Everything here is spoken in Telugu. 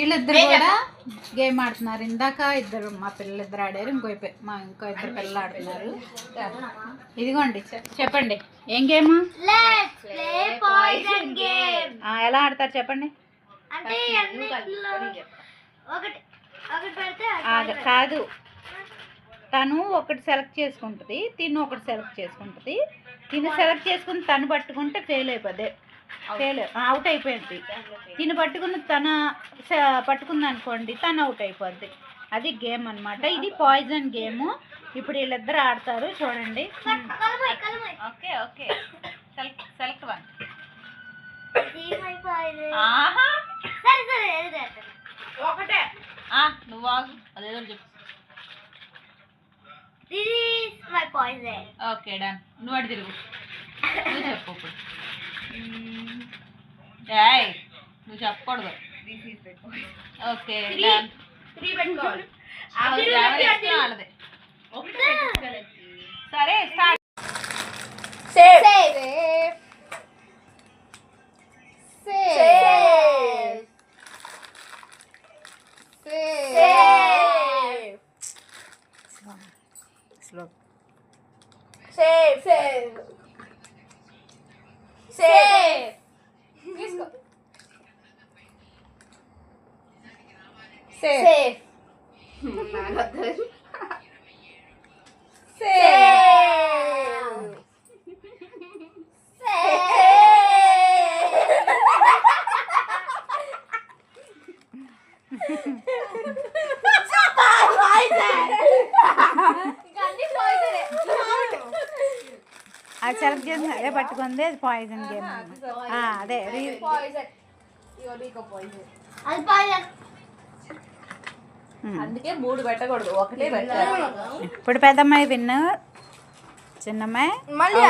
వీళ్ళిద్దరు కూడా గేమ్ ఆడుతున్నారు. ఇందాక ఇద్దరు మా పిల్లలిద్దరు ఆడారు, ఇంకో ఇద్దరు పిల్లలు ఆడుతున్నారు. ఇదిగోండి చెప్పండి ఏం గేమ్? ఎలా ఆడతారు చెప్పండి. కాదు, తను ఒకటి సెలెక్ట్ చేసుకుంటుంది, తిను ఒకటి సెలెక్ట్ చేసుకుంటుంది. తిను సెలెక్ట్ చేసుకుని తను పట్టుకుంటే ఫెయిల్ అయిపోద్ది, అవుట్ అయిపోయింది. తిని పట్టుకుని పట్టుకుంది అనుకోండి, తను అవుట్ అయిపోద్ది. అది గేమ్ అనమాట. ఇది పాయిజన్ గేమ్. ఇప్పుడు వీళ్ళిద్దరు ఆడతారు చూడండి. Okay okay, select one. ఒకటే నువ్వు ఆగు, అదేదో చెప్పు. Okay done. నువ్వు అడి తిరుగు, నువ్వు చెప్పు ఇప్పుడు. నువ్వు చెప్పకూడదు. ఓకే సరే స్లో అది సెలెక్ట్ చేసి అదే పట్టుకుంది. అది పాయిజన్ గేమ్. అదే అందుకే 3 పెట్టకూడదు, ఒకటే పెట్టాలి. ఇప్పుడు పెద్దమ్మాయి విన్ను, చిన్నమ్మాయి మళ్ళీ